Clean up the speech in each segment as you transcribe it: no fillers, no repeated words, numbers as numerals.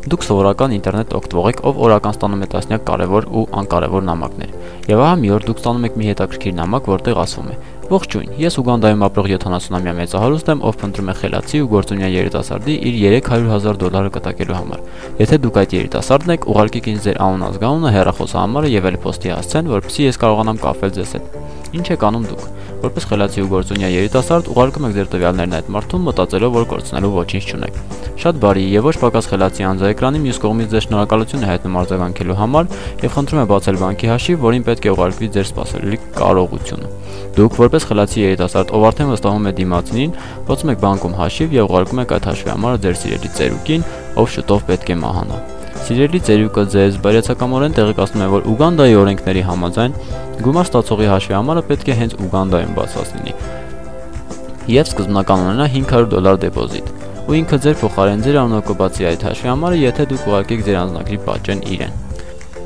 Դուք սովորական ինտերնետ օգտվող եք, ով օրական ստանում է տասնյակ կարևոր ու անկարևոր նամակներ։ Եվ ահա մի օր դուք ստանում եք մի հետաքրքիր նամակ, որտեղ ասվում է. Ողջույն, ես Ուգանդայում ապրող 70-ամյա մեծահարուստ եմ, ով փնտրում է խելացի ու գործունյա երիտասարդի իր $300,000 կտակելու համար։ Եթե դուք այդ երիտասարդն եք, ուղարկեք ինձ ձեր անուն, ազգանունը, հեռախոսահամարը եւ էլ փոստի հասցեն, որպեսզի ես կարողանամ կապվել ձեզ հետ։ Ինչ եք անում դուք։ Որպես խելացի ու գործունյա երիտասարդ ուղարկում եք ձեր տվյալներն այդ մարդուն, մտածելով, որ կորցնելու ոչինչ չունեք։ Շատ բարի եւ ոչ պակաս խելացի անձայեկրանի մյուս կողմից ձեզ շնորհակալություն է հայտնում արձագանքելու համար եւ խնդրում է բացել բանկի հաշիվ, որին պետք է ուղարկվի ձեր սպասելի կարողությունը։ Դուք որպես խելացի երիտասարդ, ով արդեն վստահում է դիմացինին, բացում եք բանկում հաշիվ եւ ուղարկում եք այդ հաշվի համարը ձեր սիրելի ծերուկին, ով շուտով պետք է մահանա։ Սիրելի ծերուկը ձեզ բարյացակամորեն տեղեկացնում է, որ Ուգանդայի օրենքների համաձայն գումար ստացողի հաշվի համարը պետք է հենց Ուգանդայում բացված լինի եւ սկզբնական ունենա $500 դեպոզիտ։ Ու ինքը ձեր փոխարեն ձեր անունով կբացի այդ հաշվի համարը, եթե դուք ուղարկեք ձեր անձնագրի պատճեն իրեն։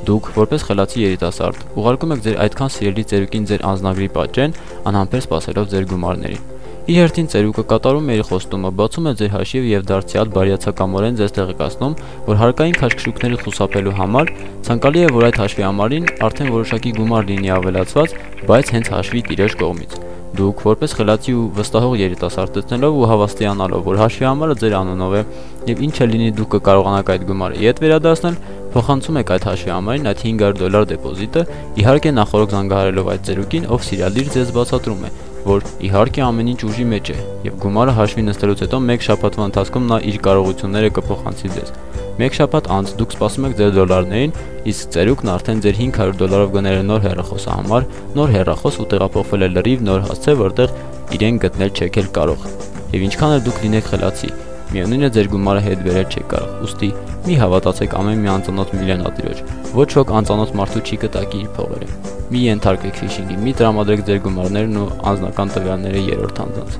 Դուք որպես խելացի երիտասարդ ուղարկում եք ձեր այդքան սիրելի ծերուկին ձեր անձնագրի պատճեն, անհամբեր սպասելով ձեր գումարներին։ Իր հերթին ծերուկը կատարում է իր խոստումը, բացում է ձեր հաշիվ եւ դարձյալ բարյացակամորեն ձեզ տեղեկացնում, որ հարկային քաշքշուկները խուսափելու համար ցանկալի է, որ այդ հաշվի համարին արդեն որոշակի գումար լինի ավելացված, բայց հենց հաշվի տիրոջ կողմից։ Դուք որպես խելացի ու վստահող երիտասարդ տեսնելով ու հավաստիանալով, որ հաշվի համարը ձեր անունով է եւ ինչ էլ լինի դուք կկարողանաք այդ գումարը իդ վերադարձնել, փոխանցում եք այդ հաշվի համարին այդ $500 դեպոզիտը, իհարկե նախորդ զանգահարելով այդ ծերուկին, ով սիրալիր ձեզ բացատրում է, որ իհարկե ամեն ինչ ուժի մեջ է եւ գումարը հաշվի նստելուց հետո մեկ շաբաթվա ընթացքում նա իր կարողությունները կփոխանցի ձեզ։ Մեկ շաբաթ անց դուք սպասում եք ձեր դոլարներին, իսկ ծերուկն արդեն ձեր $500 գնել է նոր հեռախոսահամար, նոր հեռախոս ու տեղափոխվել է լրիվ նոր հասցե, որտեղ իրեն գտնել չեք էլ կարող։ Եվ ինչքան էլ դուք լինեք խելացի, միևնույն է ձեր գումարը հետ բերել չեք կարող։ Ուստի մի հավատացեք ամեն մի անծանոթ միլիոնատիրոջ։ Ոչ ոք անծանոթ մարդու չի կտակի իր փողերը։ Մի ենթարկվեք ֆիշինգի, մի տրամադրեք ձեր գումարներն ու անձնական տվյալները երրորդ անձանց։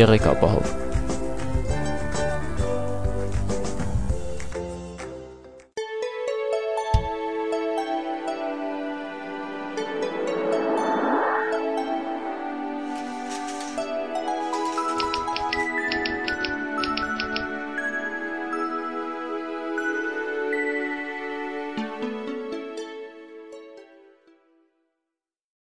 Եղեք ապահով։